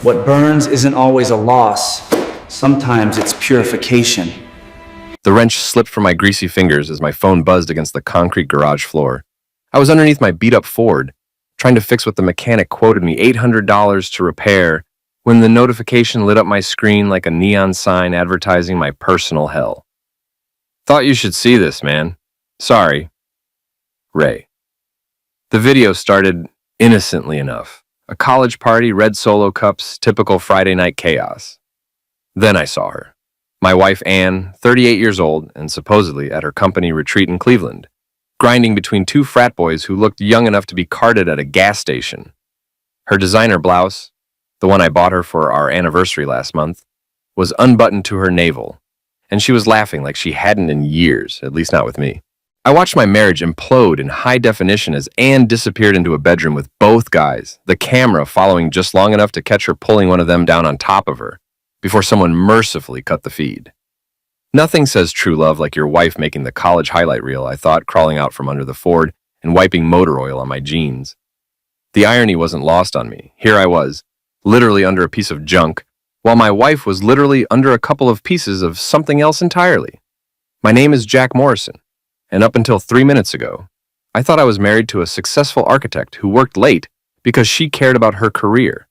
What burns isn't always a loss. Sometimes it's purification. The wrench slipped from my greasy fingers as my phone buzzed against the concrete garage floor. I was underneath my beat-up Ford, trying to fix what the mechanic quoted me $800 to repair, when the notification lit up my screen like a neon sign advertising my personal hell. Thought you should see this, man. Sorry. Ray. The video started innocently enough. A college party, red Solo cups, typical Friday night chaos. Then I saw her. My wife Anne, 38 years old, and supposedly at her company retreat in Cleveland, grinding between two frat boys who looked young enough to be carted at a gas station. Her designer blouse, the one I bought her for our anniversary last month, was unbuttoned to her navel, and she was laughing like she hadn't in years, at least not with me. I watched my marriage implode in high definition as Anne disappeared into a bedroom with both guys, the camera following just long enough to catch her pulling one of them down on top of her, before someone mercifully cut the feed. Nothing says true love like your wife making the college highlight reel, I thought, crawling out from under the Ford and wiping motor oil on my jeans. The irony wasn't lost on me. Here I was, literally under a piece of junk, while my wife was literally under a couple of pieces of something else entirely. My name is Jack Morrison, and up until 3 minutes ago, I thought I was married to a successful architect who worked late because she cared about her career.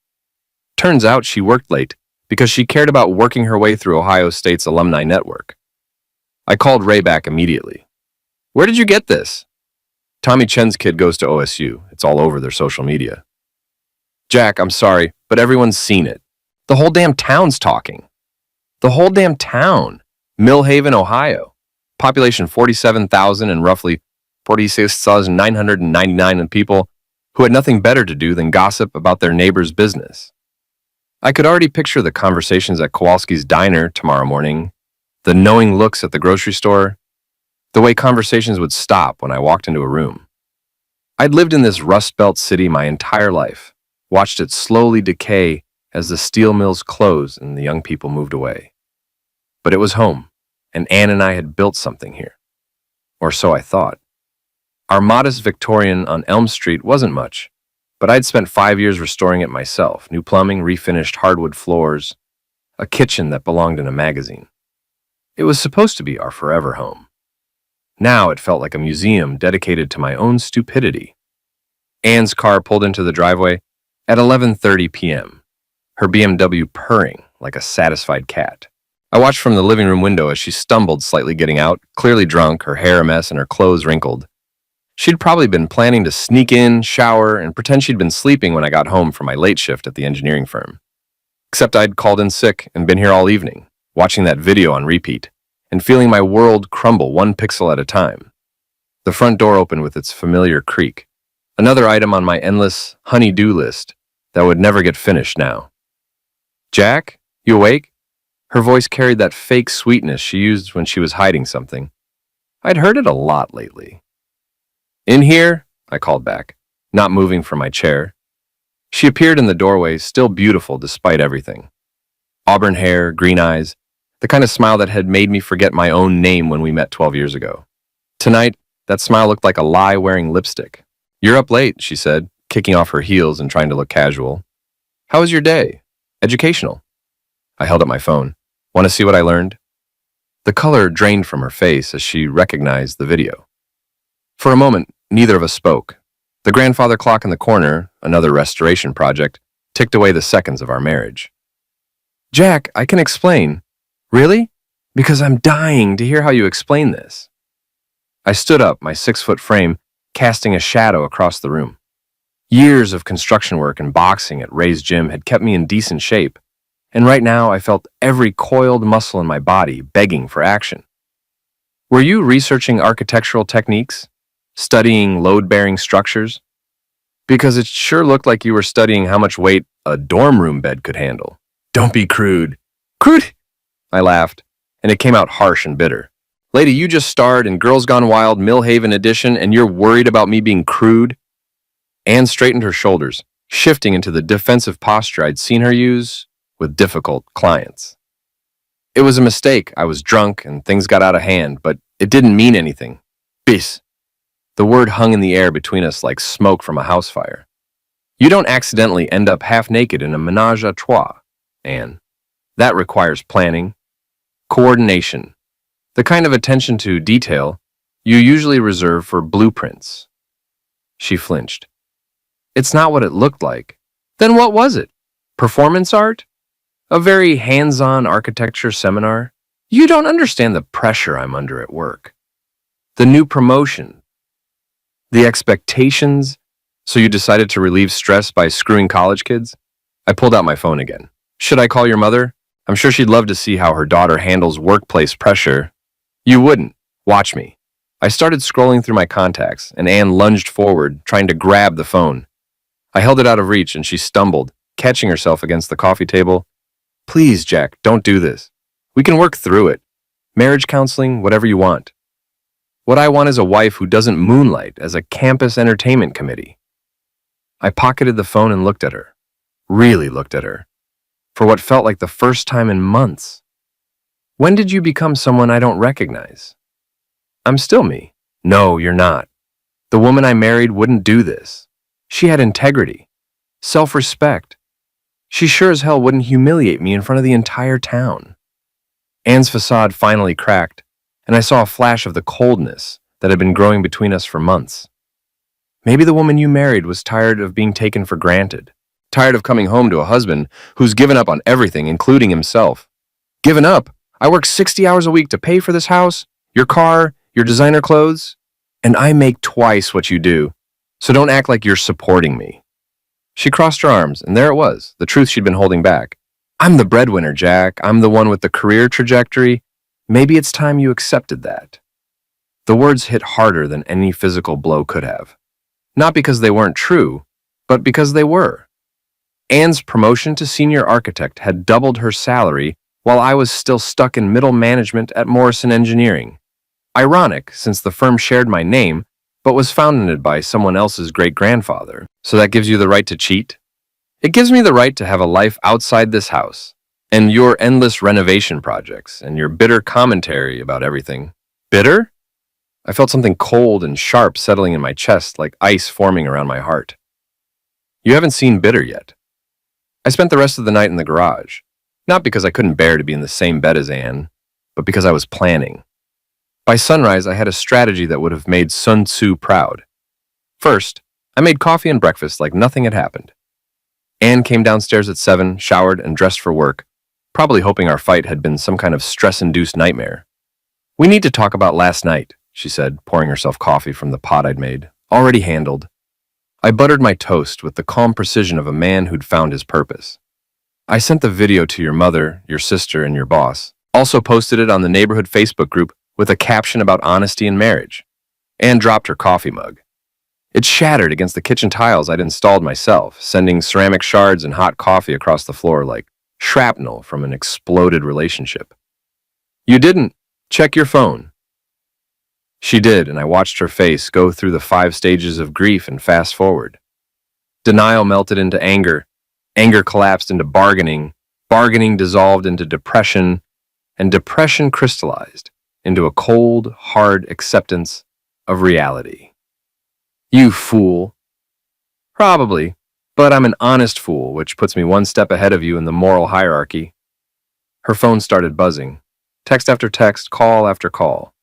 Turns out she worked late because she cared about working her way through Ohio State's alumni network. I called Ray back immediately. Where did you get this? Tommy Chen's kid goes to OSU. It's all over their social media. Jack, I'm sorry, but everyone's seen it. The whole damn town's talking. The whole damn town. Millhaven, Ohio. Population 47,000 and roughly 46,999 people who had nothing better to do than gossip about their neighbor's business. I could already picture the conversations at Kowalski's diner tomorrow morning, the knowing looks at the grocery store, the way conversations would stop when I walked into a room. I'd lived in this Rust Belt city my entire life, watched it slowly decay as the steel mills closed and the young people moved away. But it was home, and Anne and I had built something here. Or so I thought. Our modest Victorian on Elm Street wasn't much, but I'd spent 5 years restoring it myself. New plumbing, refinished hardwood floors, a kitchen that belonged in a magazine. It was supposed to be our forever home. Now it felt like a museum dedicated to my own stupidity. Anne's car pulled into the driveway at 11:30 p.m., her BMW purring like a satisfied cat. I watched from the living room window as she stumbled slightly getting out, clearly drunk, her hair a mess and her clothes wrinkled. She'd probably been planning to sneak in, shower, and pretend she'd been sleeping when I got home from my late shift at the engineering firm. Except I'd called in sick and been here all evening, watching that video on repeat, and feeling my world crumble one pixel at a time. The front door opened with its familiar creak, another item on my endless honey-do list that would never get finished now. Jack, you awake? Her voice carried that fake sweetness she used when she was hiding something. I'd heard it a lot lately. In here, I called back, not moving from my chair. She appeared in the doorway, still beautiful despite everything. Auburn hair, green eyes, the kind of smile that had made me forget my own name when we met 12 years ago. Tonight, that smile looked like a lie wearing lipstick. You're up late, she said, kicking off her heels and trying to look casual. How was your day? Educational. I held up my phone. Want to see what I learned? The color drained from her face as she recognized the video. For a moment, neither of us spoke. The grandfather clock in the corner, another restoration project, ticked away the seconds of our marriage. Jack, I can explain. Really? Because I'm dying to hear how you explain this. I stood up, my 6-foot frame casting a shadow across the room. Years of construction work and boxing at Ray's gym had kept me in decent shape, and right now I felt every coiled muscle in my body begging for action. Were you researching architectural techniques? Studying load-bearing structures? Because it sure looked like you were studying how much weight a dorm room bed could handle. Don't be crude. Crude? I laughed, and it came out harsh and bitter. Lady, you just starred in Girls Gone Wild Millhaven Edition, and you're worried about me being crude? Anne straightened her shoulders, shifting into the defensive posture I'd seen her use with difficult clients. It was a mistake. I was drunk, and things got out of hand, but it didn't mean anything. Bis. The word hung in the air between us like smoke from a house fire. You don't accidentally end up half naked in a menage a trois, Anne. That requires planning, coordination, the kind of attention to detail you usually reserve for blueprints. She flinched. It's not what it looked like. Then what was it? Performance art? A very hands-on architecture seminar? You don't understand the pressure I'm under at work. The new promotion. The expectations. So you decided to relieve stress by screwing college kids? I pulled out my phone again. Should I call your mother? I'm sure she'd love to see how her daughter handles workplace pressure. You wouldn't. Watch me. I started scrolling through my contacts, and Anne lunged forward, trying to grab the phone. I held it out of reach, and she stumbled, catching herself against the coffee table. Please, Jack, don't do this. We can work through it. Marriage counseling, whatever you want. What I want is a wife who doesn't moonlight as a campus entertainment committee. I pocketed the phone and looked at her. Really looked at her. For what felt like the first time in months. When did you become someone I don't recognize? I'm still me. No, you're not. The woman I married wouldn't do this. She had integrity, self-respect. She sure as hell wouldn't humiliate me in front of the entire town. Anne's facade finally cracked, and I saw a flash of the coldness that had been growing between us for months. Maybe the woman you married was tired of being taken for granted, tired of coming home to a husband who's given up on everything, including himself. Given up? I work 60 hours a week to pay for this house, your car, your designer clothes, and I make twice what you do, so don't act like you're supporting me. She crossed her arms, and there it was, the truth she'd been holding back. I'm the breadwinner, Jack. I'm the one with the career trajectory. Maybe it's time you accepted that. The words hit harder than any physical blow could have. Not because they weren't true, but because they were. Anne's promotion to senior architect had doubled her salary while I was still stuck in middle management at Morrison Engineering. Ironic, since the firm shared my name, but was founded by someone else's great-grandfather. So that gives you the right to cheat? It gives me the right to have a life outside this house, and your endless renovation projects, and your bitter commentary about everything. Bitter? I felt something cold and sharp settling in my chest like ice forming around my heart. You haven't seen bitter yet. I spent the rest of the night in the garage, not because I couldn't bear to be in the same bed as Anne, but because I was planning. By sunrise, I had a strategy that would have made Sun Tzu proud. First, I made coffee and breakfast like nothing had happened. Anne came downstairs at 7, showered, and dressed for work, probably hoping our fight had been some kind of stress-induced nightmare. We need to talk about last night, she said, pouring herself coffee from the pot I'd made, already handled. I buttered my toast with the calm precision of a man who'd found his purpose. I sent the video to your mother, your sister, and your boss. Also posted it on the neighborhood Facebook group with a caption about honesty in marriage. Anne dropped her coffee mug. It shattered against the kitchen tiles I'd installed myself, sending ceramic shards and hot coffee across the floor like shrapnel from an exploded relationship. You didn't. Check your phone. She did, and I watched her face go through the 5 stages of grief and fast forward. Denial melted into anger. Anger collapsed into bargaining. Bargaining dissolved into depression, and depression crystallized into a cold, hard acceptance of reality. You fool. Probably, but I'm an honest fool, which puts me one step ahead of you in the moral hierarchy. Her phone started buzzing. Text after text, call after call.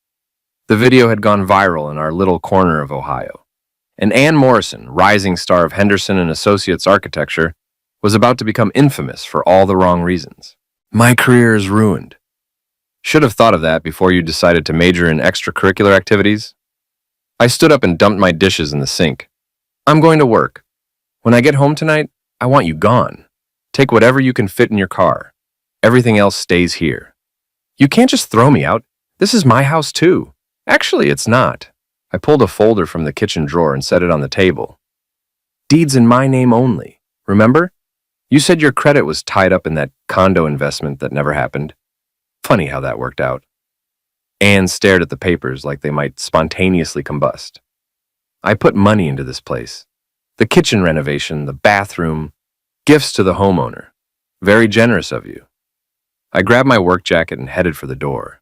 The video had gone viral in our little corner of Ohio. And Anne Morrison, rising star of Henderson and Associates Architecture, was about to become infamous for all the wrong reasons. My career is ruined. Should have thought of that before you decided to major in extracurricular activities. I stood up and dumped my dishes in the sink. I'm going to work. When I get home tonight, I want you gone. Take whatever you can fit in your car. Everything else stays here. You can't just throw me out. This is my house too. Actually, it's not. I pulled a folder from the kitchen drawer and set it on the table. Deeds in my name only. Remember? You said your credit was tied up in that condo investment that never happened. Funny how that worked out. Anne stared at the papers like they might spontaneously combust. I put money into this place. The kitchen renovation, the bathroom, gifts to the homeowner. Very generous of you. I grabbed my work jacket and headed for the door.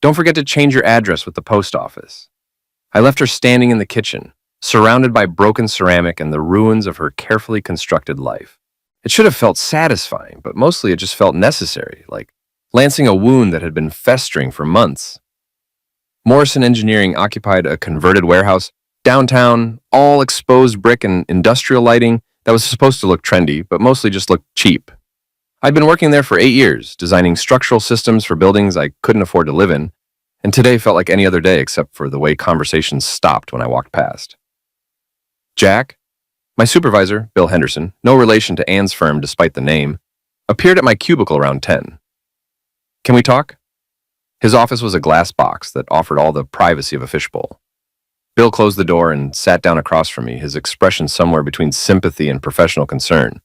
Don't forget to change your address with the post office. I left her standing in the kitchen, surrounded by broken ceramic and the ruins of her carefully constructed life. It should have felt satisfying, but mostly it just felt necessary, like lancing a wound that had been festering for months. Morrison Engineering occupied a converted warehouse downtown, all exposed brick and industrial lighting that was supposed to look trendy, but mostly just looked cheap. I'd been working there for 8 years, designing structural systems for buildings I couldn't afford to live in, and today felt like any other day except for the way conversations stopped when I walked past. Jack, my supervisor, Bill Henderson, no relation to Anne's firm despite the name, appeared at my cubicle around 10. Can we talk? His office was a glass box that offered all the privacy of a fishbowl. Bill closed the door and sat down across from me, his expression somewhere between sympathy and professional concern.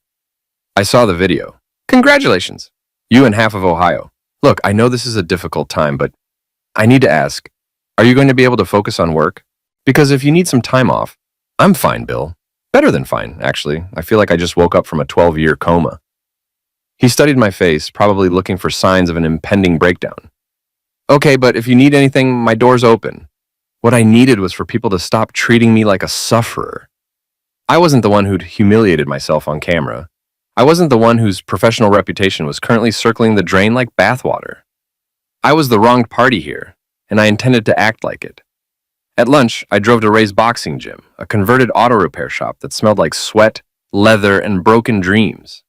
I saw the video. Congratulations! You and half of Ohio. Look, I know this is a difficult time, but I need to ask, are you going to be able to focus on work? Because if you need some time off, I'm fine, Bill. Better than fine, actually. I feel like I just woke up from a 12-year coma. He studied my face, probably looking for signs of an impending breakdown. Okay, but if you need anything, my door's open. What I needed was for people to stop treating me like a sufferer. I wasn't the one who'd humiliated myself on camera. I wasn't the one whose professional reputation was currently circling the drain like bathwater. I was the wronged party here, and I intended to act like it. At lunch, I drove to Ray's boxing gym, a converted auto repair shop that smelled like sweat, leather, and broken dreams.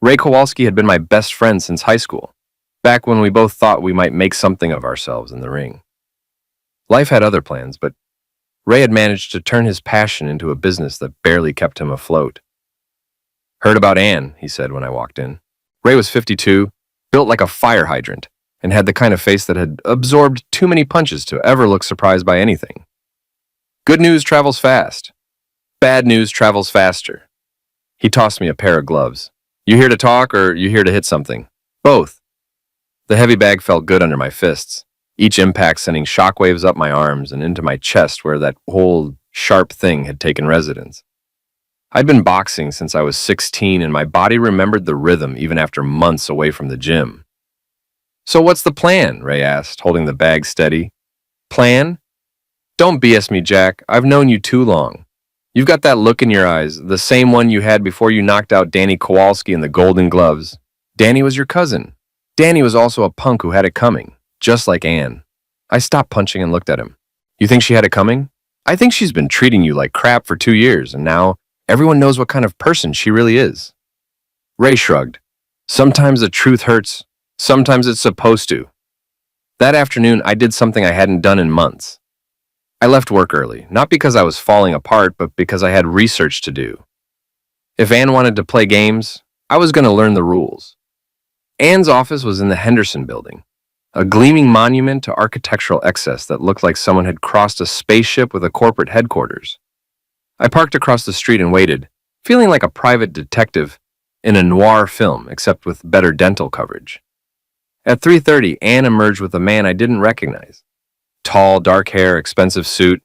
Ray Kowalski had been my best friend since high school, back when we both thought we might make something of ourselves in the ring. Life had other plans, but Ray had managed to turn his passion into a business that barely kept him afloat. Heard about Anne, he said when I walked in. Ray was 52, built like a fire hydrant, and had the kind of face that had absorbed too many punches to ever look surprised by anything. Good news travels fast. Bad news travels faster. He tossed me a pair of gloves. You here to talk or you here to hit something? Both. The heavy bag felt good under my fists, each impact sending shockwaves up my arms and into my chest where that whole sharp thing had taken residence. I'd been boxing since I was 16 and my body remembered the rhythm even after months away from the gym. So what's the plan? Ray asked, holding the bag steady. Plan? Don't BS me, Jack. I've known you too long. You've got that look in your eyes, the same one you had before you knocked out Danny Kowalski in the Golden Gloves. Danny was your cousin. Danny was also a punk who had it coming, just like Anne. I stopped punching and looked at him. You think she had it coming? I think she's been treating you like crap for 2 years, and now everyone knows what kind of person she really is. Ray shrugged. Sometimes the truth hurts. Sometimes it's supposed to. That afternoon, I did something I hadn't done in months. I left work early, not because I was falling apart, but because I had research to do. If Anne wanted to play games, I was going to learn the rules. Anne's office was in the Henderson building, a gleaming monument to architectural excess that looked like someone had crossed a spaceship with a corporate headquarters. I parked across the street and waited, feeling like a private detective in a noir film, except with better dental coverage. At 3:30, Anne emerged with a man I didn't recognize. Tall, dark hair, expensive suit,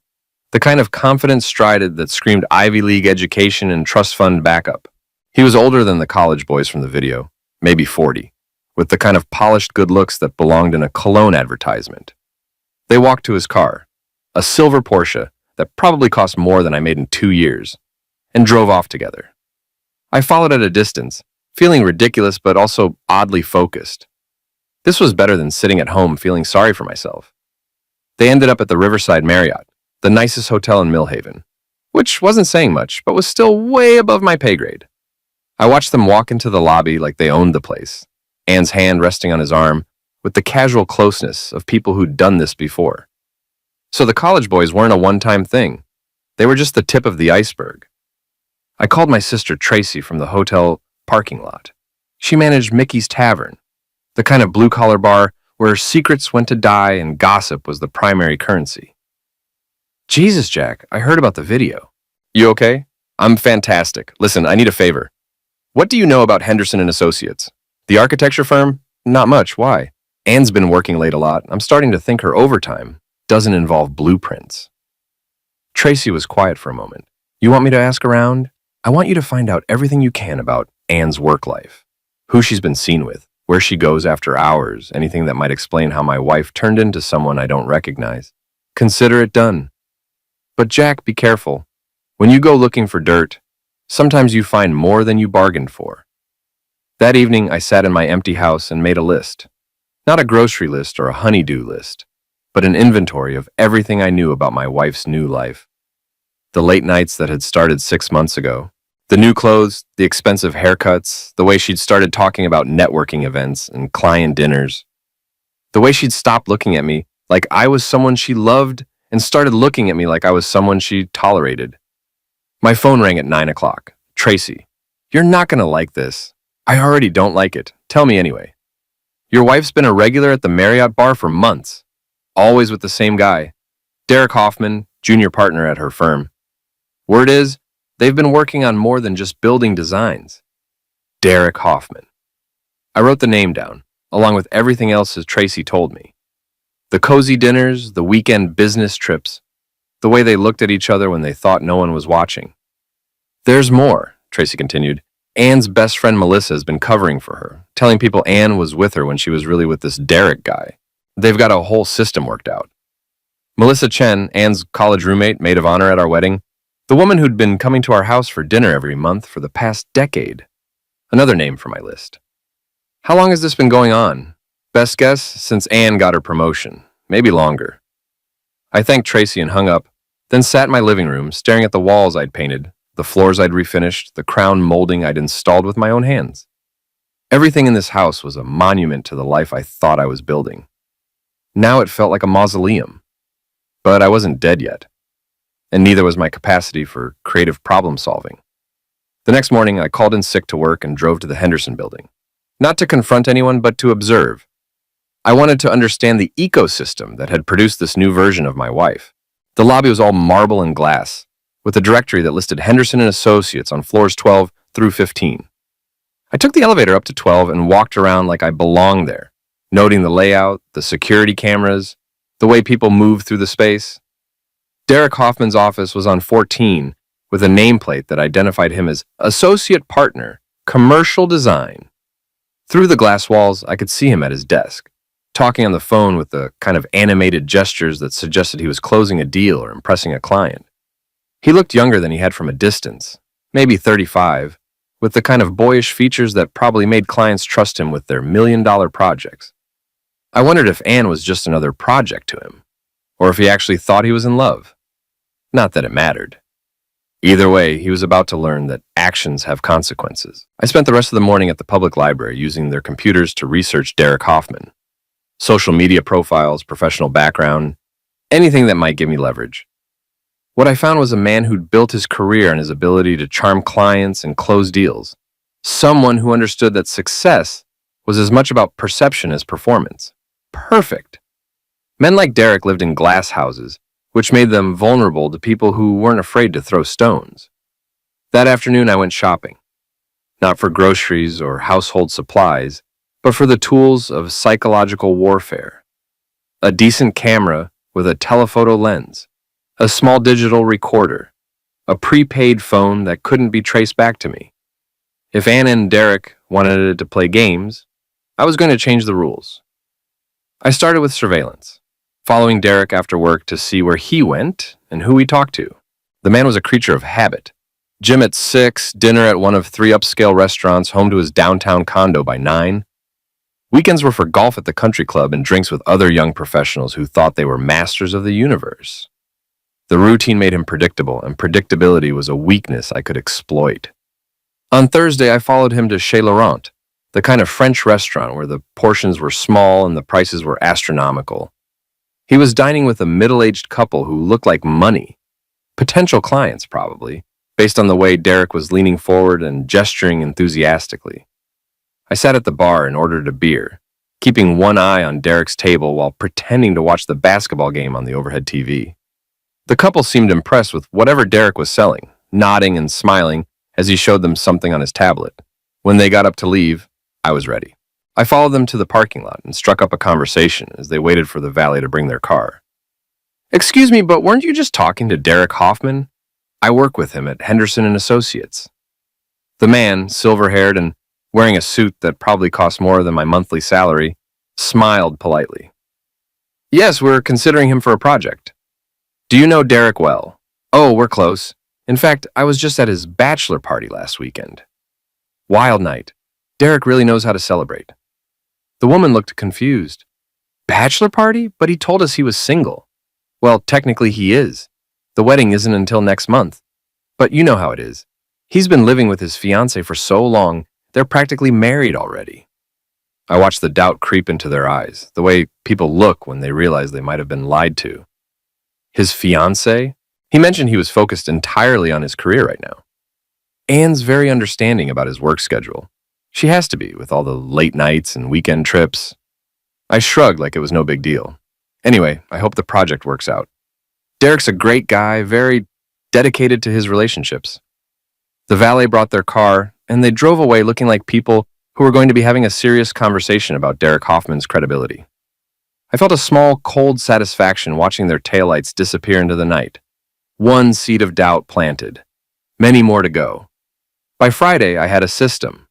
the kind of confident strided that screamed Ivy League education and trust fund backup. He was older than the college boys from the video, maybe 40, with the kind of polished good looks that belonged in a cologne advertisement. They walked to his car, a silver Porsche that probably cost more than I made in 2 years, and drove off together. I followed at a distance, feeling ridiculous but also oddly focused. This was better than sitting at home feeling sorry for myself. They ended up at the Riverside Marriott, the nicest hotel in Millhaven, which wasn't saying much, but was still way above my pay grade. I watched them walk into the lobby like they owned the place, Anne's hand resting on his arm, with the casual closeness of people who'd done this before. So the college boys weren't a one-time thing. They were just the tip of the iceberg. I called my sister Tracy from the hotel parking lot. She managed Mickey's Tavern, the kind of blue-collar bar where secrets went to die and gossip was the primary currency. Jesus, Jack, I heard about the video. You okay? I'm fantastic. Listen, I need a favor. What do you know about Henderson & Associates? The architecture firm? Not much. Why? Anne's been working late a lot. I'm starting to think her overtime doesn't involve blueprints. Tracy was quiet for a moment. You want me to ask around? I want you to find out everything you can about Anne's work life. Who she's been seen with, where she goes after hours, anything that might explain how my wife turned into someone I don't recognize. Consider it done. But Jack, be careful. When you go looking for dirt, sometimes you find more than you bargained for. That evening, I sat in my empty house and made a list. Not a grocery list or a honey-do list, but an inventory of everything I knew about my wife's new life. The late nights that had started 6 months ago, the new clothes, the expensive haircuts, the way she'd started talking about networking events and client dinners, the way she'd stopped looking at me like I was someone she loved and started looking at me like I was someone she tolerated. My phone rang at 9 o'clock. Tracy, you're not going to like this. I already don't like it. Tell me anyway. Your wife's been a regular at the Marriott bar for months, always with the same guy, Derek Hoffman, junior partner at her firm. Word is, they've been working on more than just building designs. Derek Hoffman. I wrote the name down, along with everything else as Tracy told me. The cozy dinners, the weekend business trips, the way they looked at each other when they thought no one was watching. There's more, Tracy continued. Anne's best friend Melissa has been covering for her, telling people Anne was with her when she was really with this Derek guy. They've got a whole system worked out. Melissa Chen, Anne's college roommate, maid of honor at our wedding, the woman who'd been coming to our house for dinner every month for the past decade. Another name for my list. How long has this been going on? Best guess, since Anne got her promotion. Maybe longer. I thanked Tracy and hung up, then sat in my living room, staring at the walls I'd painted, the floors I'd refinished, the crown molding I'd installed with my own hands. Everything in this house was a monument to the life I thought I was building. Now it felt like a mausoleum. But I wasn't dead yet. And neither was my capacity for creative problem solving. The next morning, I called in sick to work and drove to the Henderson building. Not to confront anyone, but to observe. I wanted to understand the ecosystem that had produced this new version of my wife. The lobby was all marble and glass, with a directory that listed Henderson & Associates on floors 12 through 15. I took the elevator up to 12 and walked around like I belonged there, noting the layout, the security cameras, the way people moved through the space. Derek Hoffman's office was on 14, with a nameplate that identified him as Associate Partner, Commercial Design. Through the glass walls, I could see him at his desk, talking on the phone with the kind of animated gestures that suggested he was closing a deal or impressing a client. He looked younger than he had from a distance, maybe 35, with the kind of boyish features that probably made clients trust him with their million-dollar projects. I wondered if Anne was just another project to him, or if he actually thought he was in love. Not that it mattered. Either way, he was about to learn that actions have consequences. I spent the rest of the morning at the public library using their computers to research Derek Hoffman. Social media profiles, professional background, anything that might give me leverage. What I found was a man who'd built his career on his ability to charm clients and close deals. Someone who understood that success was as much about perception as performance. Perfect. Men like Derek lived in glass houses, which made them vulnerable to people who weren't afraid to throw stones. That afternoon, I went shopping. Not for groceries or household supplies, but for the tools of psychological warfare. A decent camera with a telephoto lens, a small digital recorder, a prepaid phone that couldn't be traced back to me. If Anne and Derek wanted to play games, I was going to change the rules. I started with surveillance, following Derek after work to see where he went and who he talked to. The man was a creature of habit. Gym at 6, dinner at one of 3 upscale restaurants, home to his downtown condo by 9. Weekends were for golf at the country club and drinks with other young professionals who thought they were masters of the universe. The routine made him predictable, and predictability was a weakness I could exploit. On Thursday, I followed him to Chez Laurent, the kind of French restaurant where the portions were small and the prices were astronomical. He was dining with a middle-aged couple who looked like money. Potential clients, probably, based on the way Derek was leaning forward and gesturing enthusiastically. I sat at the bar and ordered a beer, keeping one eye on Derek's table while pretending to watch the basketball game on the overhead TV. The couple seemed impressed with whatever Derek was selling, nodding and smiling as he showed them something on his tablet. When they got up to leave, I was ready. I followed them to the parking lot and struck up a conversation as they waited for the valet to bring their car. "Excuse me, but weren't you just talking to Derek Hoffman? I work with him at Henderson & Associates." The man, silver-haired and wearing a suit that probably cost more than my monthly salary, smiled politely. "Yes, we're considering him for a project." "Do you know Derek well?" "Oh, we're close. In fact, I was just at his bachelor party last weekend. Wild night. Derek really knows how to celebrate. The woman looked confused. Bachelor party? But he told us he was single. Well, technically he is. The wedding isn't until next month. But you know how it is. He's been living with his fiancée for so long, they're practically married already. I watched the doubt creep into their eyes, the way people look when they realize they might have been lied to. His fiancée? He mentioned he was focused entirely on his career right now. Anne's very understanding about his work schedule. She has to be, with all the late nights and weekend trips. I shrugged like it was no big deal. Anyway, I hope the project works out. Derek's a great guy, very dedicated to his relationships. The valet brought their car, and they drove away looking like people who were going to be having a serious conversation about Derek Hoffman's credibility. I felt a small, cold satisfaction watching their taillights disappear into the night. One seed of doubt planted. Many more to go. By Friday, I had a system.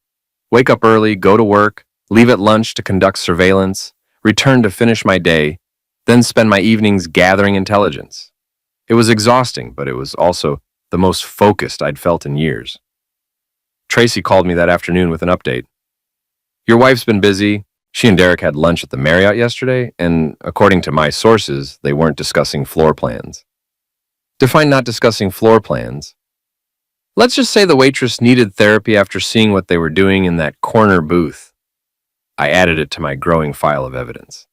Wake up early, go to work, leave at lunch to conduct surveillance, return to finish my day, then spend my evenings gathering intelligence. It was exhausting, but it was also the most focused I'd felt in years. Tracy called me that afternoon with an update. Your wife's been busy. She and Derek had lunch at the Marriott yesterday, and according to my sources, they weren't discussing floor plans. Define not discussing floor plans. Let's just say the waitress needed therapy after seeing what they were doing in that corner booth. I added it to my growing file of evidence.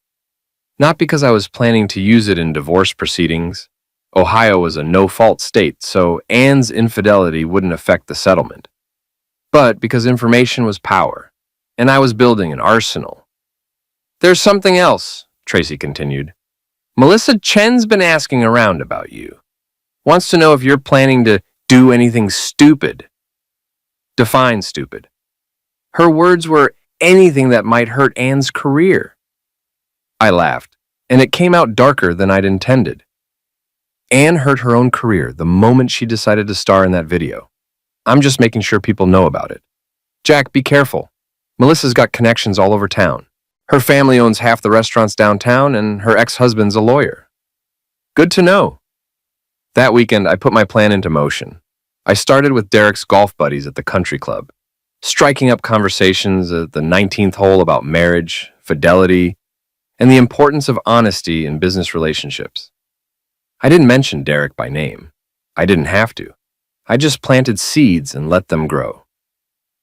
Not because I was planning to use it in divorce proceedings. Ohio was a no-fault state, so Anne's infidelity wouldn't affect the settlement. But because information was power, and I was building an arsenal. There's something else, Tracy continued. Melissa Chen's been asking around about you. Wants to know if you're planning to do anything stupid. Define stupid. Her words were anything that might hurt Anne's career. I laughed, and it came out darker than I'd intended. Anne hurt her own career the moment she decided to star in that video. I'm just making sure people know about it. Jack, be careful. Melissa's got connections all over town. Her family owns half the restaurants downtown, and her ex-husband's a lawyer. Good to know. That weekend, I put my plan into motion. I started with Derek's golf buddies at the country club, striking up conversations at the 19th hole about marriage, fidelity, and the importance of honesty in business relationships. I didn't mention Derek by name. I didn't have to. I just planted seeds and let them grow.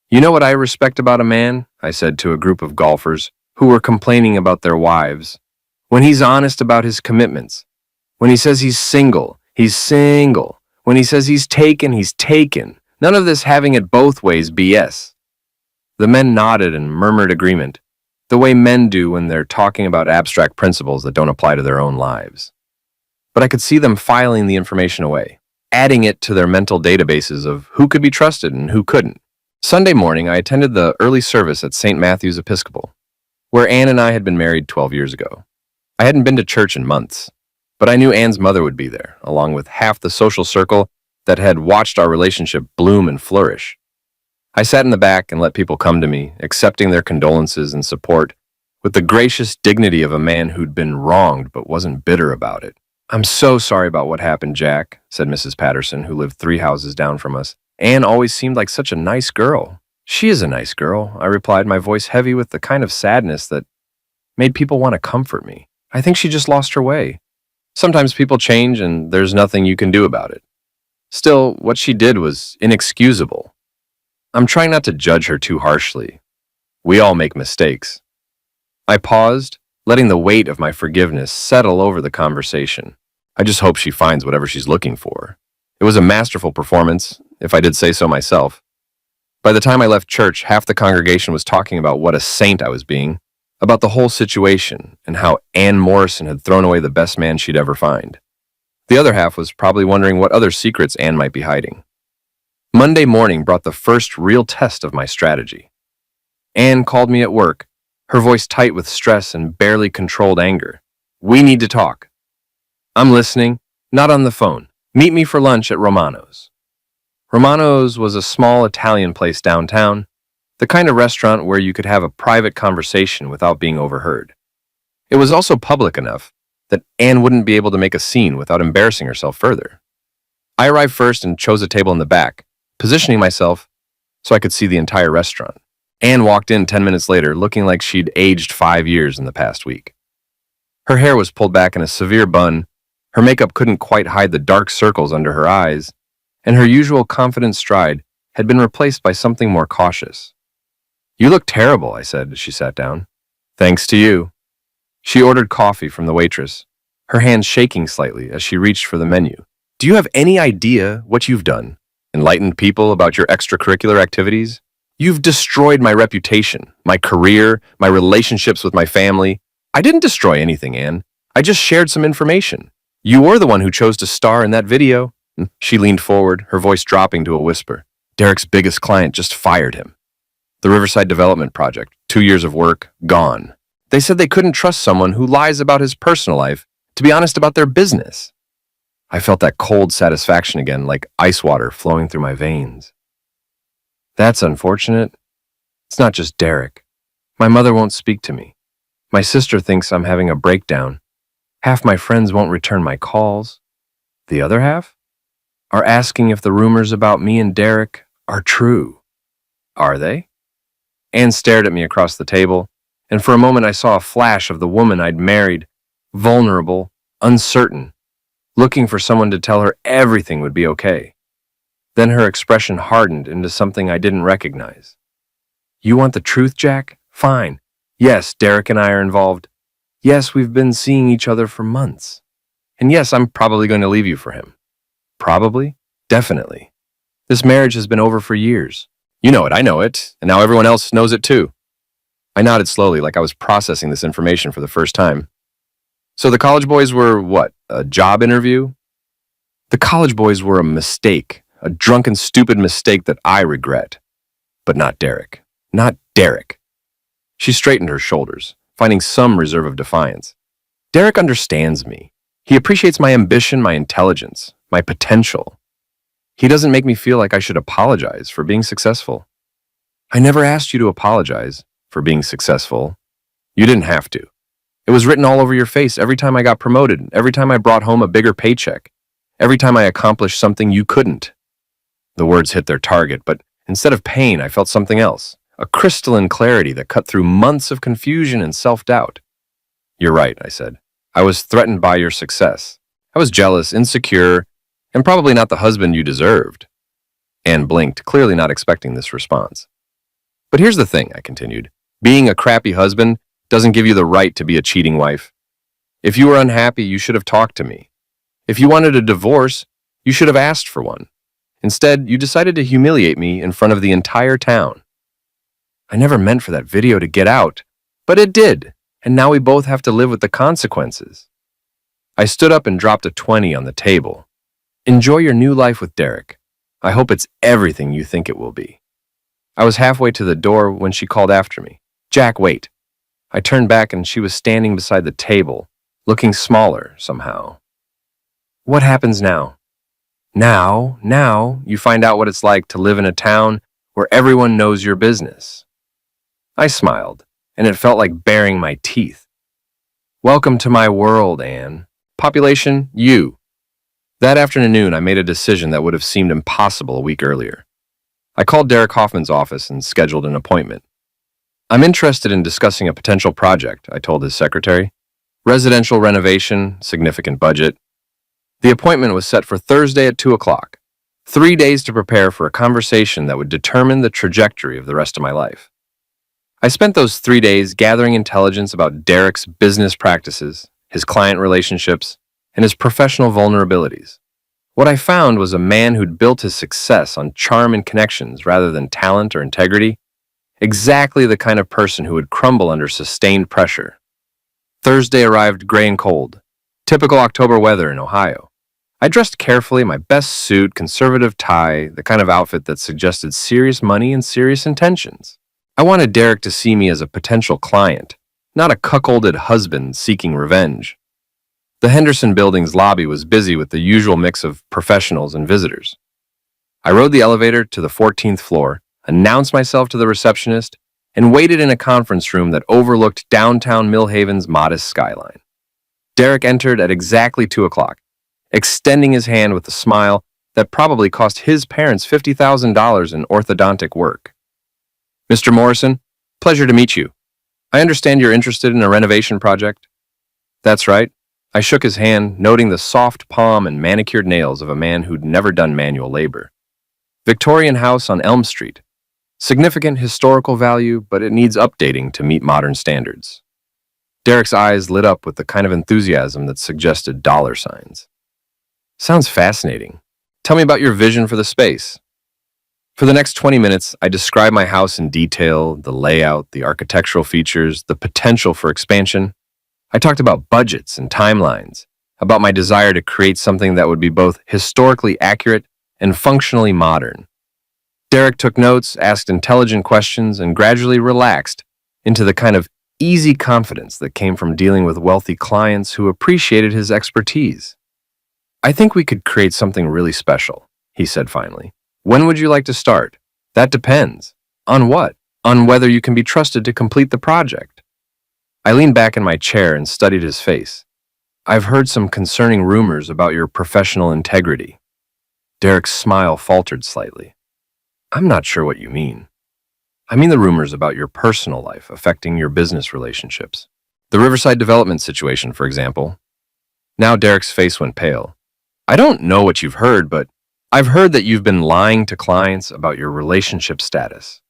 You know what I respect about a man? I said to a group of golfers who were complaining about their wives. When he's honest about his commitments. When he says he's single, he's single. When he says he's taken. None of this having it both ways BS. The men nodded and murmured agreement, the way men do when they're talking about abstract principles that don't apply to their own lives. But I could see them filing the information away, adding it to their mental databases of who could be trusted and who couldn't. Sunday morning, I attended the early service at St. Matthew's Episcopal, where Anne and I had been married 12 years ago. I hadn't been to church in months, but I knew Anne's mother would be there, along with half the social circle that had watched our relationship bloom and flourish. I sat in the back and let people come to me, accepting their condolences and support, with the gracious dignity of a man who'd been wronged but wasn't bitter about it. I'm so sorry about what happened, Jack, said Mrs. Patterson, who lived 3 houses down from us. Anne always seemed like such a nice girl. She is a nice girl, I replied, my voice heavy with the kind of sadness that made people want to comfort me. I think she just lost her way. Sometimes people change and there's nothing you can do about it. Still, what she did was inexcusable. I'm trying not to judge her too harshly. We all make mistakes. I paused, letting the weight of my forgiveness settle over the conversation. I just hope she finds whatever she's looking for. It was a masterful performance, if I did say so myself. By the time I left church, half the congregation was talking about what a saint I was being, about the whole situation, and how Anne Morrison had thrown away the best man she'd ever find. The other half was probably wondering what other secrets Anne might be hiding. Monday morning brought the first real test of my strategy. Anne called me at work, her voice tight with stress and barely controlled anger. We need to talk. I'm listening, not on the phone. Meet me for lunch at Romano's. Romano's was a small Italian place downtown, the kind of restaurant where you could have a private conversation without being overheard. It was also public enough that Anne wouldn't be able to make a scene without embarrassing herself further. I arrived first and chose a table in the back, positioning myself so I could see the entire restaurant. Anne walked in 10 minutes later, looking like she'd aged 5 years in the past week. Her hair was pulled back in a severe bun, her makeup couldn't quite hide the dark circles under her eyes, and her usual confident stride had been replaced by something more cautious. "You look terrible," I said as she sat down. "Thanks to you." She ordered coffee from the waitress, her hands shaking slightly as she reached for the menu. "Do you have any idea what you've done? Enlightened people about your extracurricular activities? You've destroyed my reputation, my career, my relationships with my family. I didn't destroy anything, Anne. I just shared some information. You were the one who chose to star in that video." She leaned forward, her voice dropping to a whisper. "Derek's biggest client just fired him. The Riverside Development Project, 2 years of work, gone. They said they couldn't trust someone who lies about his personal life to be honest about their business." I felt that cold satisfaction again, like ice water flowing through my veins. "That's unfortunate. It's not just Derek. My mother won't speak to me. My sister thinks I'm having a breakdown. Half my friends won't return my calls. The other half are asking if the rumors about me and Derek are true." "Are they?" Anne stared at me across the table, and for a moment I saw a flash of the woman I'd married, vulnerable, uncertain, looking for someone to tell her everything would be okay. Then her expression hardened into something I didn't recognize. "You want the truth, Jack? Fine. Yes, Derek and I are involved. Yes, we've been seeing each other for months. And yes, I'm probably going to leave you for him." "Probably? Definitely. This marriage has been over for years. You know it, I know it, and now everyone else knows it too." I nodded slowly, like I was processing this information for the first time. "So the college boys were what, a job interview?" "The college boys were a mistake, a drunken, stupid mistake that I regret. But not Derek. Not Derek." She straightened her shoulders, finding some reserve of defiance. "Derek understands me. He appreciates my ambition, my intelligence, my potential. He doesn't make me feel like I should apologize for being successful." "I never asked you to apologize for being successful. You didn't have to. It was written all over your face every time I got promoted, every time I brought home a bigger paycheck, every time I accomplished something you couldn't." The words hit their target, but instead of pain, I felt something else, a crystalline clarity that cut through months of confusion and self-doubt. "You're right," I said. "I was threatened by your success. I was jealous, insecure, and probably not the husband you deserved." Anne blinked, clearly not expecting this response. "But here's the thing," I continued. "Being a crappy husband doesn't give you the right to be a cheating wife. If you were unhappy, you should have talked to me. If you wanted a divorce, you should have asked for one. Instead, you decided to humiliate me in front of the entire town. I never meant for that video to get out, but it did, and now we both have to live with the consequences." I stood up and dropped a 20 on the table. "Enjoy your new life with Derek. I hope it's everything you think it will be." I was halfway to the door when she called after me. "Jack, wait." I turned back and she was standing beside the table, looking smaller somehow. "What happens now?" Now, you find out what it's like to live in a town where everyone knows your business." I smiled, and it felt like baring my teeth. "Welcome to my world, Anne. Population, you." That afternoon, I made a decision that would have seemed impossible a week earlier. I called Derek Hoffman's office and scheduled an appointment. "I'm interested in discussing a potential project," I told his secretary. "Residential renovation, significant budget." The appointment was set for Thursday at 2 o'clock. 3 days to prepare for a conversation that would determine the trajectory of the rest of my life. I spent those 3 days gathering intelligence about Derek's business practices, his client relationships, and his professional vulnerabilities. What I found was a man who'd built his success on charm and connections rather than talent or integrity, exactly the kind of person who would crumble under sustained pressure. Thursday arrived gray and cold, typical October weather in Ohio. I dressed carefully, my best suit, conservative tie, the kind of outfit that suggested serious money and serious intentions. I wanted Derek to see me as a potential client, not a cuckolded husband seeking revenge. The Henderson Building's lobby was busy with the usual mix of professionals and visitors. I rode the elevator to the 14th floor, announced myself to the receptionist, and waited in a conference room that overlooked downtown Millhaven's modest skyline. Derek entered at exactly 2 o'clock, extending his hand with a smile that probably cost his parents $50,000 in orthodontic work. Mr. Morrison, pleasure to meet you. I understand you're interested in a renovation project. That's right. I shook his hand, noting the soft palm and manicured nails of a man who'd never done manual labor. Victorian house on Elm Street. Significant historical value, but it needs updating to meet modern standards. Derek's eyes lit up with the kind of enthusiasm that suggested dollar signs. Sounds fascinating. Tell me about your vision for the space. For the next 20 minutes, I described my house in detail, the layout, the architectural features, the potential for expansion. I talked about budgets and timelines, about my desire to create something that would be both historically accurate and functionally modern. Derek took notes, asked intelligent questions, and gradually relaxed into the kind of easy confidence that came from dealing with wealthy clients who appreciated his expertise. I think we could create something really special, he said finally. When would you like to start? That depends. On what? On whether you can be trusted to complete the project. I leaned back in my chair and studied his face. I've heard some concerning rumors about your professional integrity. Derek's smile faltered slightly. I'm not sure what you mean. I mean the rumors about your personal life affecting your business relationships. The Riverside development situation, for example. Now Derek's face went pale. I don't know what you've heard, but I've heard that you've been lying to clients about your relationship status,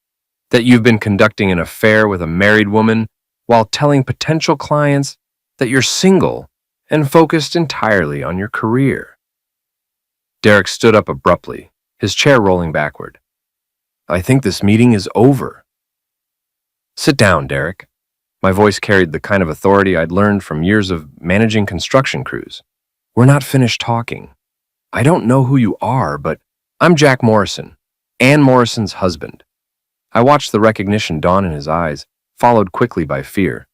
that you've been conducting an affair with a married woman while telling potential clients that you're single and focused entirely on your career. Derek stood up abruptly, his chair rolling backward. I think this meeting is over. Sit down, Derek. My voice carried the kind of authority I'd learned from years of managing construction crews. We're not finished talking. I don't know who you are, but I'm Jack Morrison, Ann Morrison's husband. I watched the recognition dawn in his eyes, followed quickly by fear.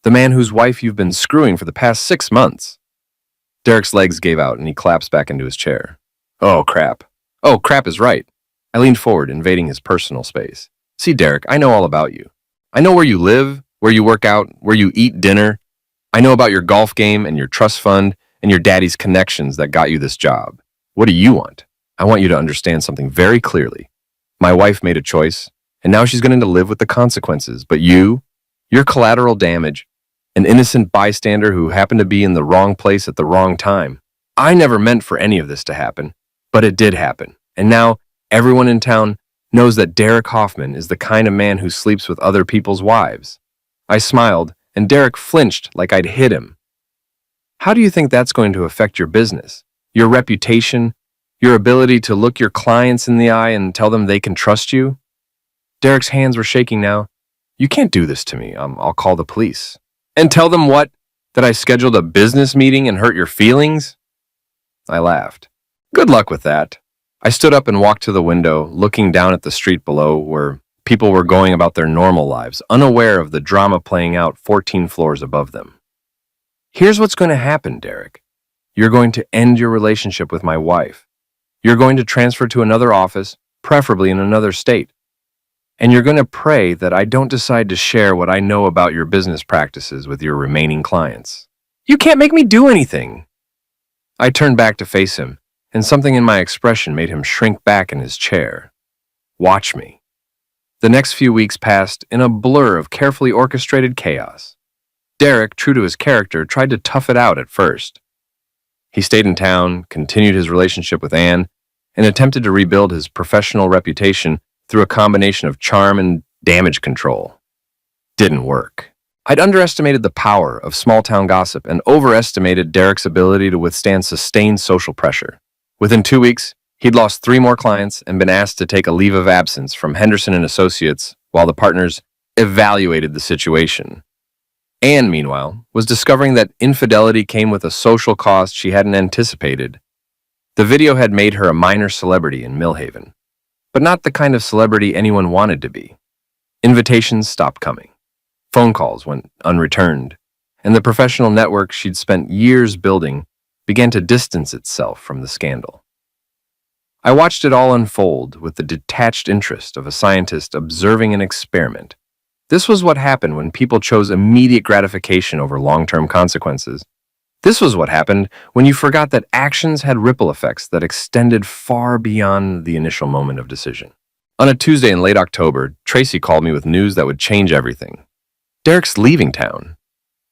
The man whose wife you've been screwing for the past 6 months. Derek's legs gave out and he collapsed back into his chair. Oh, crap. Oh, crap is right. I leaned forward, invading his personal space. See, Derek, I know all about you. I know where you live, where you work out, where you eat dinner. I know about your golf game and your trust fund and your daddy's connections that got you this job. What do you want? I want you to understand something very clearly. My wife made a choice, and now she's going to live with the consequences. But you're collateral damage, an innocent bystander who happened to be in the wrong place at the wrong time. I never meant for any of this to happen, but it did happen. And now everyone in town knows that Derek Hoffman is the kind of man who sleeps with other people's wives. I smiled, and Derek flinched like I'd hit him. How do you think that's going to affect your business, your reputation, your ability to look your clients in the eye and tell them they can trust you? Derek's hands were shaking now. You can't do this to me. I'll call the police. And tell them what? That I scheduled a business meeting and hurt your feelings? I laughed. Good luck with that. I stood up and walked to the window, looking down at the street below where people were going about their normal lives, unaware of the drama playing out 14 floors above them. Here's what's going to happen, Derek. You're going to end your relationship with my wife. You're going to transfer to another office, preferably in another state. And you're going to pray that I don't decide to share what I know about your business practices with your remaining clients. You can't make me do anything. I turned back to face him, and something in my expression made him shrink back in his chair. Watch me. The next few weeks passed in a blur of carefully orchestrated chaos. Derek, true to his character, tried to tough it out at first. He stayed in town, continued his relationship with Anne, and attempted to rebuild his professional reputation through a combination of charm and damage control. Didn't work. I'd underestimated the power of small-town gossip and overestimated Derek's ability to withstand sustained social pressure. Within 2 weeks, he'd lost 3 more clients and been asked to take a leave of absence from Henderson and Associates while the partners evaluated the situation. Anne, meanwhile, was discovering that infidelity came with a social cost she hadn't anticipated. The video had made her a minor celebrity in Millhaven, but not the kind of celebrity anyone wanted to be. Invitations stopped coming. Phone calls went unreturned, and the professional network she'd spent years building began to distance itself from the scandal. I watched it all unfold with the detached interest of a scientist observing an experiment. This was what happened when people chose immediate gratification over long-term consequences. This was what happened when you forgot that actions had ripple effects that extended far beyond the initial moment of decision. On a Tuesday in late October, Tracy called me with news that would change everything. Derek's leaving town.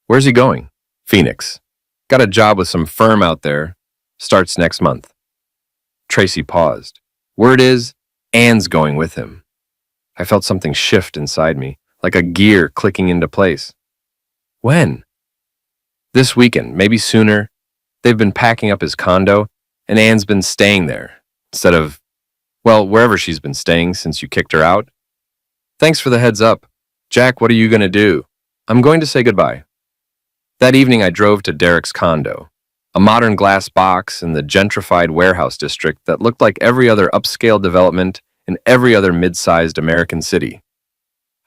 Where's he going? Phoenix. Got a job with some firm out there. Starts next month. Tracy paused. Word is, Anne's going with him. I felt something shift inside me, like a gear clicking into place. When? This weekend, maybe sooner. They've been packing up his condo, and Anne's been staying there, instead of, well, wherever she's been staying since you kicked her out. Thanks for the heads up. Jack, what are you going to do? I'm going to say goodbye. That evening, I drove to Derek's condo, a modern glass box in the gentrified warehouse district that looked like every other upscale development in every other mid-sized American city.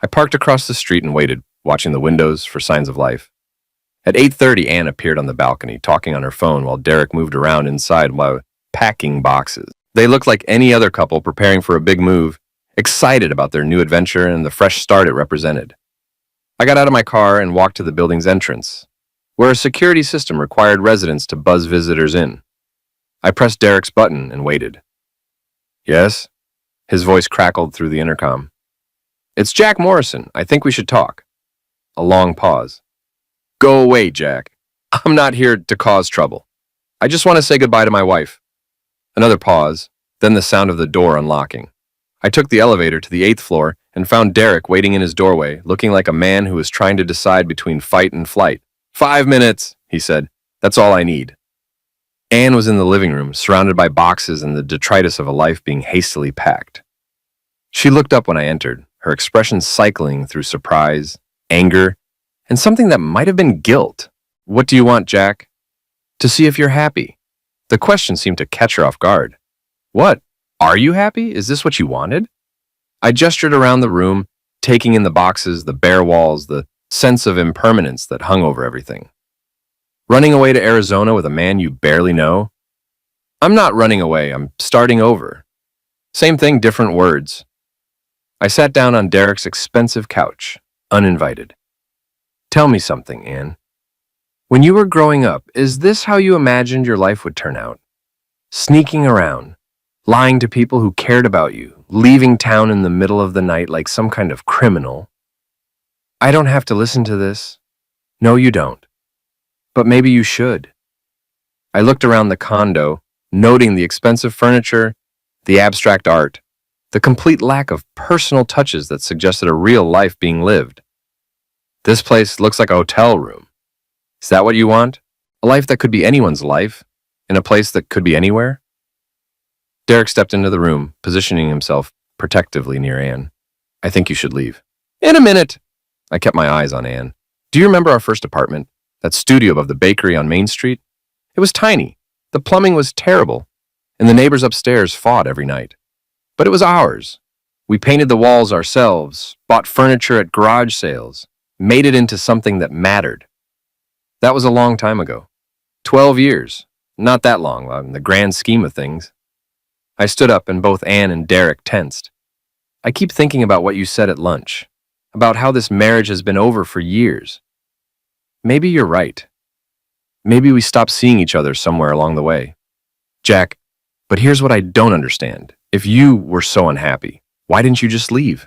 I parked across the street and waited, watching the windows for signs of life. At 8:30, Anne appeared on the balcony, talking on her phone while Derek moved around inside while packing boxes. They looked like any other couple preparing for a big move, excited about their new adventure and the fresh start it represented. I got out of my car and walked to the building's entrance, where a security system required residents to buzz visitors in. I pressed Derek's button and waited. Yes? His voice crackled through the intercom. It's Jack Morrison. I think we should talk. A long pause. Go away, Jack. I'm not here to cause trouble. I just want to say goodbye to my wife. Another pause, then the sound of the door unlocking. I took the elevator to the 8th floor and found Derek waiting in his doorway, looking like a man who was trying to decide between fight and flight. 5 minutes, he said. That's all I need. Anne was in the living room, surrounded by boxes and the detritus of a life being hastily packed. She looked up when I entered, her expression cycling through surprise, anger, and something that might have been guilt. What do you want, Jack? To see if you're happy. The question seemed to catch her off guard. What? Are you happy? Is this what you wanted? I gestured around the room, taking in the boxes, the bare walls, the sense of impermanence that hung over everything. Running away to Arizona with a man you barely know? I'm not running away, I'm starting over. Same thing, different words. I sat down on Derek's expensive couch, uninvited. Tell me something, Anne. When you were growing up, is this how you imagined your life would turn out? Sneaking around, lying to people who cared about you, leaving town in the middle of the night like some kind of criminal. I don't have to listen to this. No, you don't. But maybe you should. I looked around the condo, noting the expensive furniture, the abstract art, the complete lack of personal touches that suggested a real life being lived. This place looks like a hotel room. Is that what you want? A life that could be anyone's life, in a place that could be anywhere? Derek stepped into the room, positioning himself protectively near Anne. I think you should leave. In a minute! I kept my eyes on Anne. Do you remember our first apartment? That studio above the bakery on Main Street? It was tiny. The plumbing was terrible, and the neighbors upstairs fought every night. But it was ours. We painted the walls ourselves, bought furniture at garage sales, made it into something that mattered. That was a long time ago. 12 years. Not that long, in the grand scheme of things. I stood up and both Anne and Derek tensed. I keep thinking about what you said at lunch, about how this marriage has been over for years. Maybe you're right. Maybe we stopped seeing each other somewhere along the way. Jack, but here's what I don't understand. If you were so unhappy, why didn't you just leave?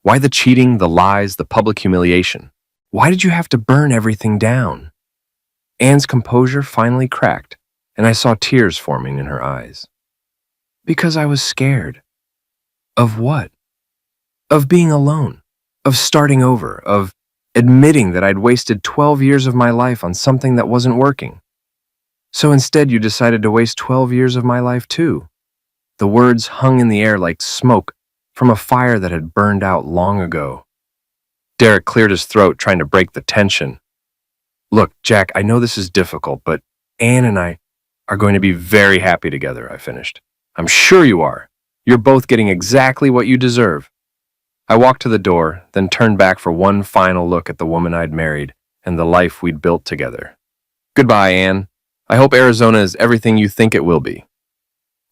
Why the cheating, the lies, the public humiliation? Why did you have to burn everything down? Anne's composure finally cracked, and I saw tears forming in her eyes. Because I was scared. Of what? Of being alone, of starting over, of admitting that I'd wasted 12 years of my life on something that wasn't working. So instead you decided to waste 12 years of my life too. The words hung in the air like smoke from a fire that had burned out long ago. Derek cleared his throat, trying to break the tension. Look, Jack, I know this is difficult, but Anne and I are going to be very happy together, I finished. I'm sure you are. You're both getting exactly what you deserve. I walked to the door, then turned back for one final look at the woman I'd married and the life we'd built together. Goodbye, Anne. I hope Arizona is everything you think it will be.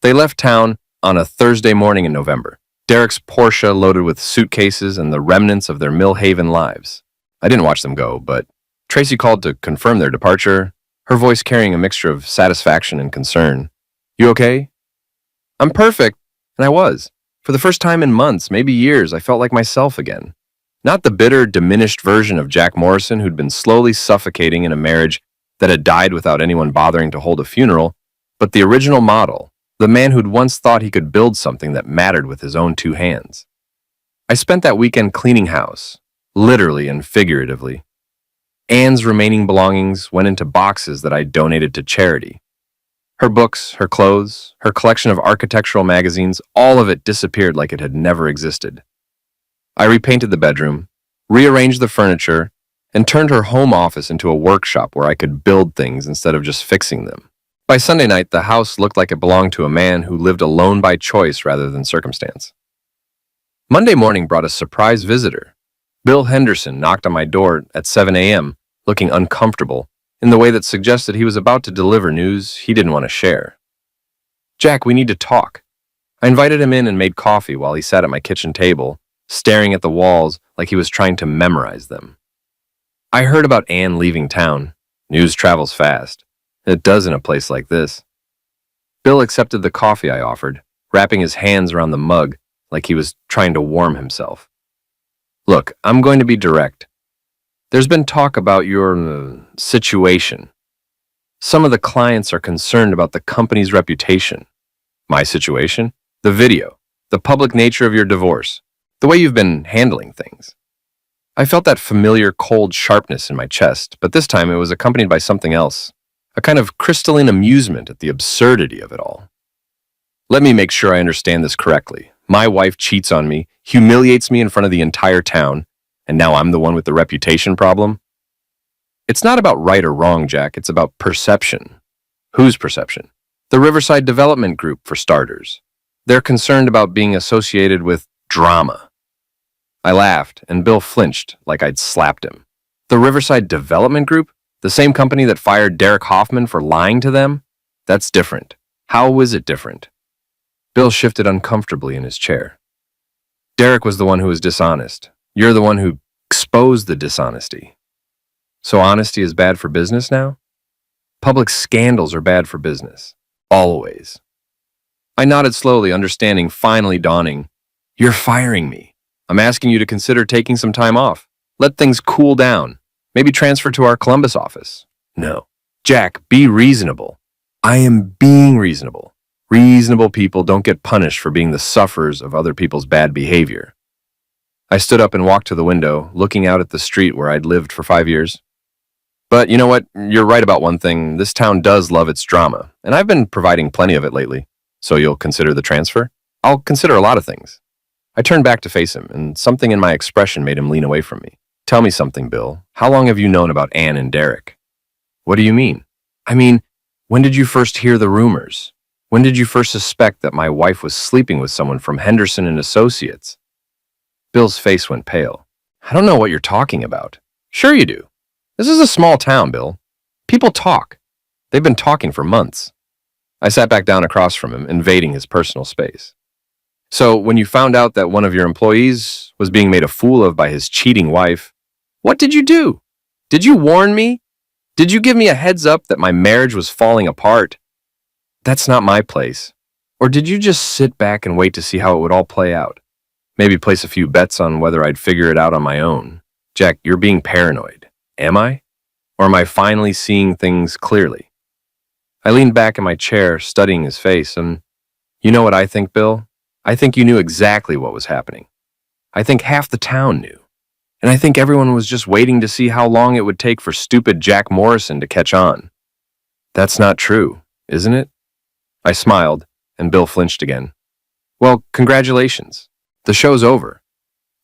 They left town on a Thursday morning in November. Derek's Porsche loaded with suitcases and the remnants of their Mill Haven lives. I didn't watch them go, but Tracy called to confirm their departure, her voice carrying a mixture of satisfaction and concern. "You okay?" "I'm perfect." And I was. For the first time in months, maybe years, I felt like myself again. Not the bitter, diminished version of Jack Morrison who'd been slowly suffocating in a marriage that had died without anyone bothering to hold a funeral, but the original model, the man who'd once thought he could build something that mattered with his own two hands. I spent that weekend cleaning house, literally and figuratively. Anne's remaining belongings went into boxes that I donated to charity. Her books, her clothes, her collection of architectural magazines, all of it disappeared like it had never existed. I repainted the bedroom, rearranged the furniture, and turned her home office into a workshop where I could build things instead of just fixing them. By Sunday night, the house looked like it belonged to a man who lived alone by choice rather than circumstance. Monday morning brought a surprise visitor. Bill Henderson knocked on my door at 7 a.m., looking uncomfortable, in the way that suggested he was about to deliver news he didn't want to share. "Jack, we need to talk." I invited him in and made coffee while he sat at my kitchen table, staring at the walls like he was trying to memorize them. "I heard about Anne leaving town. News travels fast. It does in a place like this." Bill accepted the coffee I offered, wrapping his hands around the mug like he was trying to warm himself. "Look, I'm going to be direct. There's been talk about your situation. Some of the clients are concerned about the company's reputation." "My situation?" "The video, the public nature of your divorce, the way you've been handling things." I felt that familiar cold sharpness in my chest, but this time it was accompanied by something else, a kind of crystalline amusement at the absurdity of it all. "Let me make sure I understand this correctly. My wife cheats on me, humiliates me in front of the entire town, and now I'm the one with the reputation problem?" "It's not about right or wrong, Jack. It's about perception." "Whose perception?" "The Riverside Development Group, for starters. They're concerned about being associated with drama." I laughed, and Bill flinched like I'd slapped him. "The Riverside Development Group? The same company that fired Derek Hoffman for lying to them? That's different. How is it different?" Bill shifted uncomfortably in his chair. "Derek was the one who was dishonest. You're the one who exposed the dishonesty. So honesty is bad for business now?" "Public scandals are bad for business. Always." I nodded slowly, understanding finally dawning. "You're firing me. I'm asking you to consider taking some time off. Let things cool down. Maybe transfer to our Columbus office." "No. Jack, be reasonable." "I am being reasonable. Reasonable people don't get punished for being the sufferers of other people's bad behavior." I stood up and walked to the window, looking out at the street where I'd lived for 5 years. "But you know what? You're right about one thing. This town does love its drama, and I've been providing plenty of it lately. So you'll consider the transfer?" "I'll consider a lot of things." I turned back to face him, and something in my expression made him lean away from me. "Tell me something, Bill. How long have you known about Anne and Derek?" "What do you mean?" "I mean, when did you first hear the rumors? When did you first suspect that my wife was sleeping with someone from Henderson and Associates?" Bill's face went pale. "I don't know what you're talking about." "Sure you do. This is a small town, Bill. People talk. They've been talking for months." I sat back down across from him, invading his personal space. "So when you found out that one of your employees was being made a fool of by his cheating wife, what did you do? Did you warn me? Did you give me a heads up that my marriage was falling apart?" "That's not my place. Or did you just sit back and wait to see how it would all play out? Maybe place a few bets on whether I'd figure it out on my own?" "Jack, you're being paranoid." "Am I? Or am I finally seeing things clearly?" I leaned back in my chair, studying his face, and you know what I think, Bill? I think you knew exactly what was happening. I think half the town knew. And I think everyone was just waiting to see how long it would take for stupid Jack Morrison to catch on. That's not true, isn't it? I smiled, and Bill flinched again. Well, congratulations. The show's over.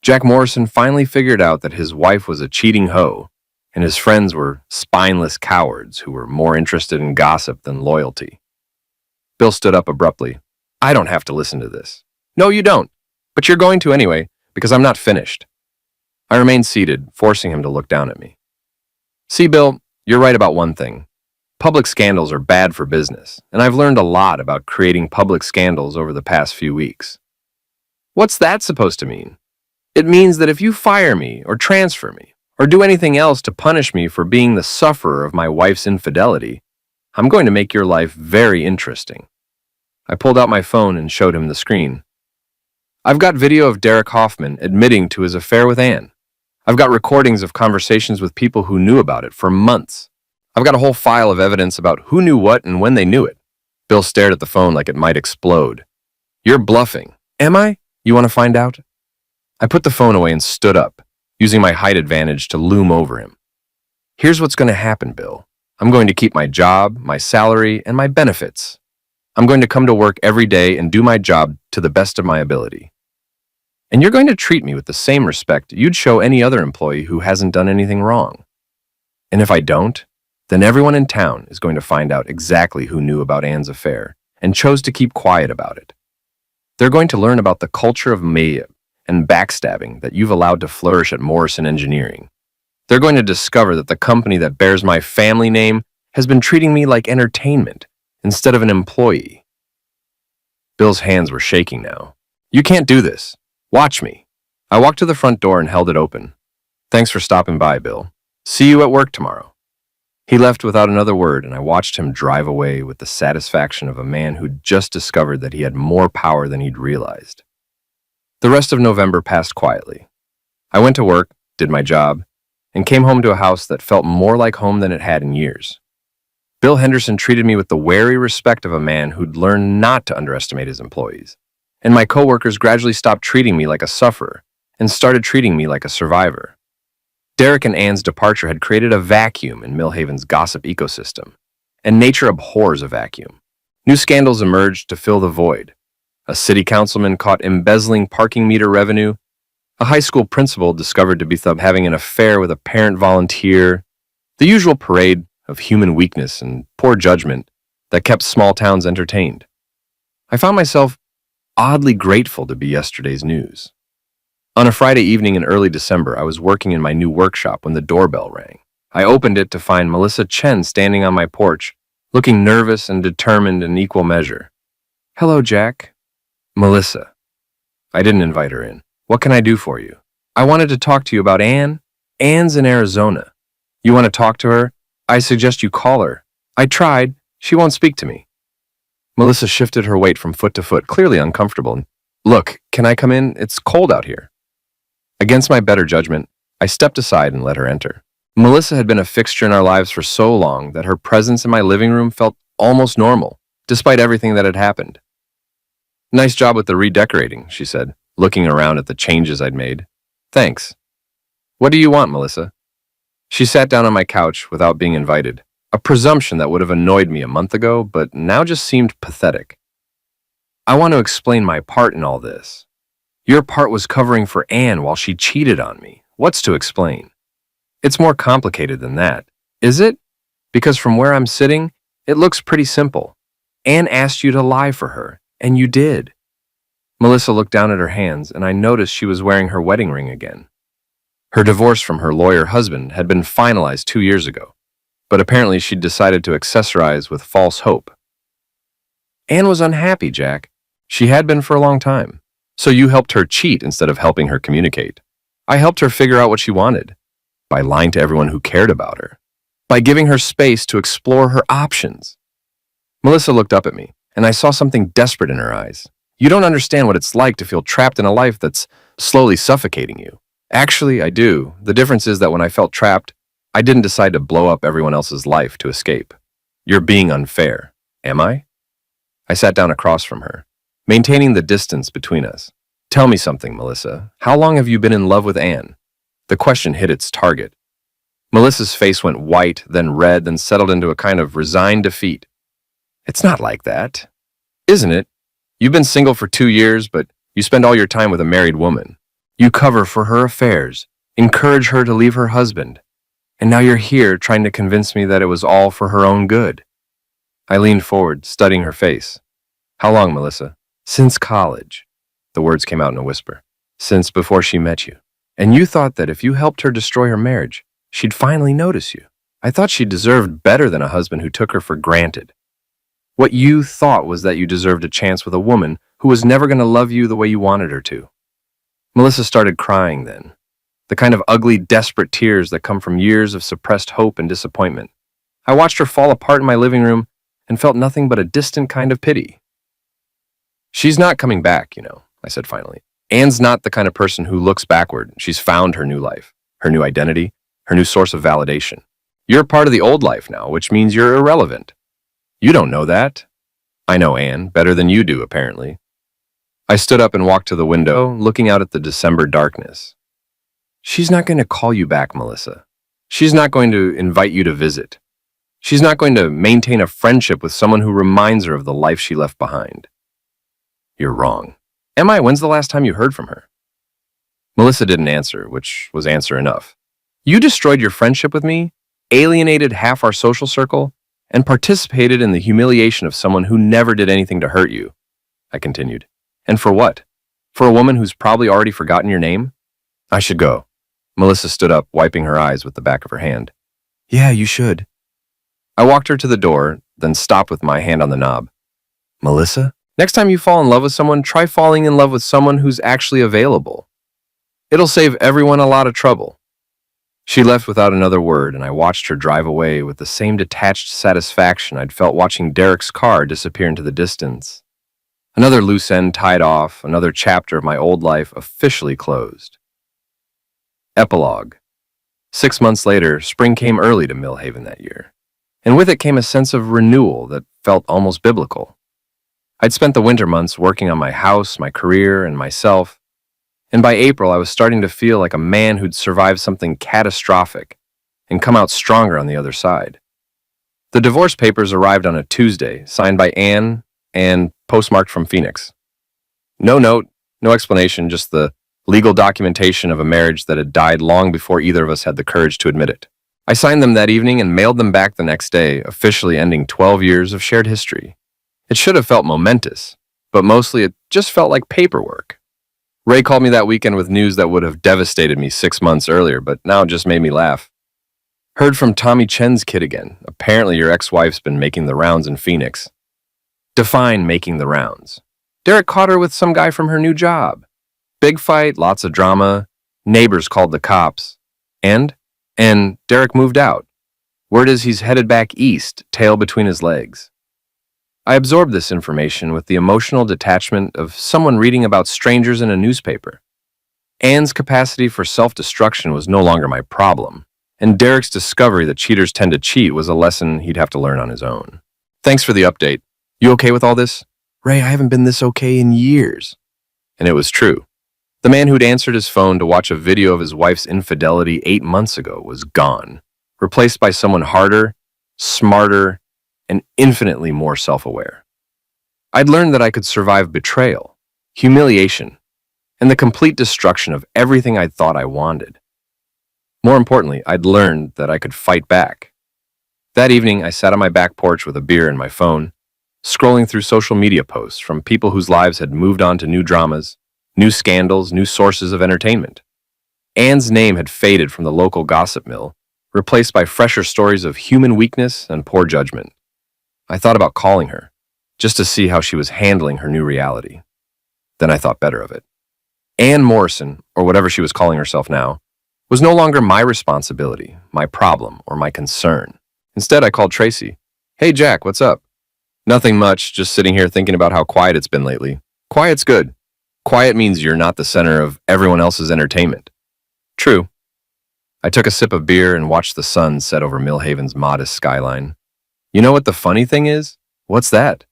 Jack Morrison finally figured out that his wife was a cheating hoe, and his friends were spineless cowards who were more interested in gossip than loyalty. Bill stood up abruptly. I don't have to listen to this. No, you don't. But you're going to anyway, because I'm not finished. I remained seated, forcing him to look down at me. See, Bill, you're right about one thing. Public scandals are bad for business, and I've learned a lot about creating public scandals over the past few weeks. What's that supposed to mean? It means that if you fire me or transfer me, or do anything else to punish me for being the sufferer of my wife's infidelity, I'm going to make your life very interesting." I pulled out my phone and showed him the screen. I've got video of Derek Hoffman admitting to his affair with Anne. I've got recordings of conversations with people who knew about it for months. I've got a whole file of evidence about who knew what and when they knew it. Bill stared at the phone like it might explode. "You're bluffing." "Am I? You want to find out?" I put the phone away and stood up, using my height advantage to loom over him. "Here's what's going to happen, Bill. I'm going to keep my job, my salary, and my benefits. I'm going to come to work every day and do my job to the best of my ability. And you're going to treat me with the same respect you'd show any other employee who hasn't done anything wrong. And if I don't, then everyone in town is going to find out exactly who knew about Anne's affair and chose to keep quiet about it. They're going to learn about the culture of mayhem and backstabbing that you've allowed to flourish at Morrison Engineering. They're going to discover that the company that bears my family name has been treating me like entertainment instead of an employee." Bill's hands were shaking now. "You can't do this. Watch me." I walked to the front door and held it open. "Thanks for stopping by, Bill. See you at work tomorrow." He left without another word, and I watched him drive away with the satisfaction of a man who'd just discovered that he had more power than he'd realized. The rest of November passed quietly. I went to work, did my job, and came home to a house that felt more like home than it had in years. Bill Henderson treated me with the wary respect of a man who'd learned not to underestimate his employees, and my coworkers gradually stopped treating me like a sufferer and started treating me like a survivor. Derek and Anne's departure had created a vacuum in Millhaven's gossip ecosystem, and nature abhors a vacuum. New scandals emerged to fill the void. A city councilman caught embezzling parking meter revenue. A high school principal discovered to be having an affair with a parent volunteer. The usual parade of human weakness and poor judgment that kept small towns entertained. I found myself oddly grateful to be yesterday's news. On a Friday evening in early December, I was working in my new workshop when the doorbell rang. I opened it to find Melissa Chen standing on my porch, looking nervous and determined in equal measure. "Hello, Jack." "Melissa." I didn't invite her in. "What can I do for you?" "I wanted to talk to you about Anne. Anne's in Arizona. You want to talk to her? I suggest you call her." "I tried. She won't speak to me." Melissa shifted her weight from foot to foot, clearly uncomfortable. "Look, can I come in? It's cold out here." Against my better judgment, I stepped aside and let her enter. Melissa had been a fixture in our lives for so long that her presence in my living room felt almost normal, despite everything that had happened. "Nice job with the redecorating," she said, looking around at the changes I'd made. "Thanks. What do you want, Melissa?" She sat down on my couch without being invited, a presumption that would have annoyed me a month ago, but now just seemed pathetic. "I want to explain my part in all this. Your part was covering for Anne while she cheated on me. What's to explain?" "It's more complicated than that." "Is it? Because from where I'm sitting, it looks pretty simple. Anne asked you to lie for her, and you did." Melissa looked down at her hands, and I noticed she was wearing her wedding ring again. Her divorce from her lawyer husband had been finalized 2 years ago, but apparently she'd decided to accessorize with false hope. "Anne was unhappy, Jack. She had been for a long time. So you helped her cheat instead of helping her communicate." "I helped her figure out what she wanted, by lying to everyone who cared about her, by giving her space to explore her options." Melissa looked up at me, and I saw something desperate in her eyes. "You don't understand what it's like to feel trapped in a life that's slowly suffocating you." "Actually, I do. The difference is that when I felt trapped, I didn't decide to blow up everyone else's life to escape." "You're being unfair." "Am I?" I sat down across from her, maintaining the distance between us. "Tell me something, Melissa. How long have you been in love with Anne?" The question hit its target. Melissa's face went white, then red, then settled into a kind of resigned defeat. "It's not like that." "Isn't it? You've been single for 2 years, but you spend all your time with a married woman. You cover for her affairs, encourage her to leave her husband, and now you're here trying to convince me that it was all for her own good." I leaned forward, studying her face. "How long, Melissa?" "Since college." The words came out in a whisper. "Since before she met you. And you thought that if you helped her destroy her marriage, she'd finally notice you. I thought she deserved better than a husband who took her for granted. What you thought was that you deserved a chance with a woman who was never going to love you the way you wanted her to." Melissa started crying then. the kind of ugly, desperate tears that come from years of suppressed hope and disappointment. I watched her fall apart in my living room and felt nothing but a distant kind of pity. She's not coming back, I said finally. Anne's not the kind of person who looks backward. She's found her new life, her new identity, her new source of validation. You're part of the old life now, which means you're irrelevant. You don't know that. I know Anne better than you do, apparently. I stood up and walked to the window, looking out at the December darkness. She's not going to call you back, Melissa. She's not going to invite you to visit. She's not going to maintain a friendship with someone who reminds her of the life she left behind. You're wrong. Emma, when's the last time you heard from her? Melissa didn't answer, which was answer enough. You destroyed your friendship with me, alienated half our social circle, and participated in the humiliation of someone who never did anything to hurt you, I continued. And for what? For a woman who's probably already forgotten your name? I should go. Melissa stood up, wiping her eyes with the back of her hand. Yeah, you should. I walked her to the door, then stopped with my hand on the knob. Melissa? Next time you fall in love with someone, try falling in love with someone who's actually available. It'll save everyone a lot of trouble. She left without another word, and I watched her drive away with the same detached satisfaction I'd felt watching Derek's car disappear into the distance. Another loose end tied off, another chapter of my old life officially closed. Epilogue. 6 months later, spring came early to Millhaven that year, and with it came a sense of renewal that felt almost biblical. I'd spent the winter months working on my house, my career, and myself, and by April I was starting to feel like a man who'd survived something catastrophic and come out stronger on the other side. The divorce papers arrived on a Tuesday, signed by Anne and postmarked from Phoenix. No note, no explanation, just the legal documentation of a marriage that had died long before either of us had the courage to admit it. I signed them that evening and mailed them back the next day, officially ending 12 years of shared history. It should have felt momentous, but mostly it just felt like paperwork. Ray called me that weekend with news that would have devastated me 6 months earlier, but now it just made me laugh. Heard from Tommy Chen's kid again. Apparently your ex-wife's been making the rounds in Phoenix. Define making the rounds. Derek caught her with some guy from her new job. Big fight, lots of drama. Neighbors called the cops. And Derek moved out. Word is he's headed back east, tail between his legs. I absorbed this information with the emotional detachment of someone reading about strangers in a newspaper. Anne's capacity for self-destruction was no longer my problem, and Derek's discovery that cheaters tend to cheat was a lesson he'd have to learn on his own. Thanks for the update. You okay with all this? Ray, I haven't been this okay in years. And it was true. The man who'd answered his phone to watch a video of his wife's infidelity 8 months ago was gone, replaced by someone harder, smarter, and infinitely more self-aware. I'd learned that I could survive betrayal, humiliation, and the complete destruction of everything I'd thought I wanted. More importantly, I'd learned that I could fight back. That evening, I sat on my back porch with a beer and my phone, scrolling through social media posts from people whose lives had moved on to new dramas, new scandals, new sources of entertainment. Anne's name had faded from the local gossip mill, replaced by fresher stories of human weakness and poor judgment. I thought about calling her, just to see how she was handling her new reality. Then I thought better of it. Anne Morrison, or whatever she was calling herself now, was no longer my responsibility, my problem, or my concern. Instead, I called Tracy. Hey, Jack, what's up? Nothing much, just sitting here thinking about how quiet it's been lately. Quiet's good. Quiet means you're not the center of everyone else's entertainment. True. I took a sip of beer and watched the sun set over Millhaven's modest skyline. You know what the funny thing is? What's that?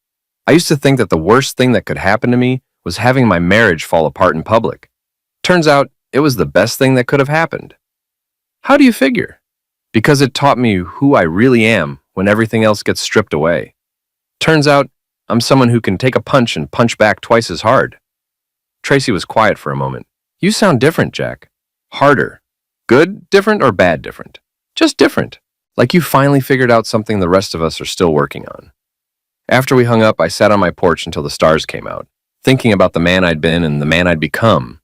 I used to think that the worst thing that could happen to me was having my marriage fall apart in public. Turns out it was the best thing that could have happened. How do you figure? Because it taught me who I really am when everything else gets stripped away. Turns out I'm someone who can take a punch and punch back twice as hard. Tracy was quiet for a moment. You sound different, Jack. Harder. Good different or bad different? Just different. Like you finally figured out something the rest of us are still working on. After we hung up, I sat on my porch until the stars came out, thinking about the man I'd been and the man I'd become.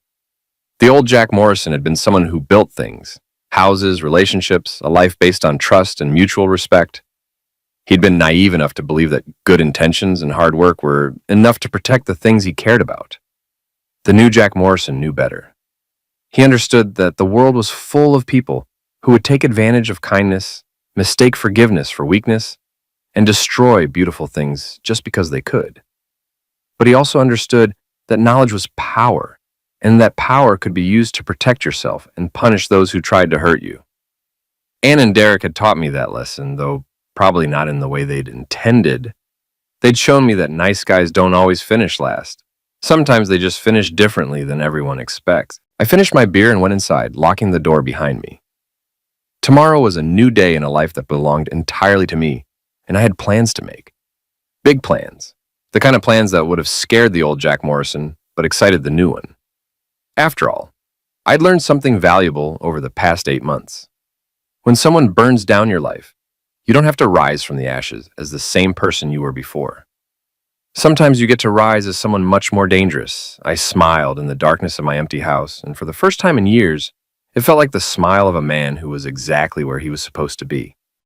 The old Jack Morrison had been someone who built things, houses, relationships, a life based on trust and mutual respect. He'd been naive enough to believe that good intentions and hard work were enough to protect the things he cared about. The new Jack Morrison knew better. He understood that the world was full of people who would take advantage of kindness, mistake forgiveness for weakness, and destroy beautiful things just because they could. But he also understood that knowledge was power, and that power could be used to protect yourself and punish those who tried to hurt you. Anne and Derek had taught me that lesson, though probably not in the way they'd intended. They'd shown me that nice guys don't always finish last. Sometimes they just finish differently than everyone expects. I finished my beer and went inside, locking the door behind me. Tomorrow was a new day in a life that belonged entirely to me, and I had plans to make. Big plans. The kind of plans that would have scared the old Jack Morrison, but excited the new one. After all, I'd learned something valuable over the past 8 months. When someone burns down your life, you don't have to rise from the ashes as the same person you were before. Sometimes you get to rise as someone much more dangerous. I smiled in the darkness of my empty house, and for the first time in years, it felt like the smile of a man who was exactly where he was supposed to be.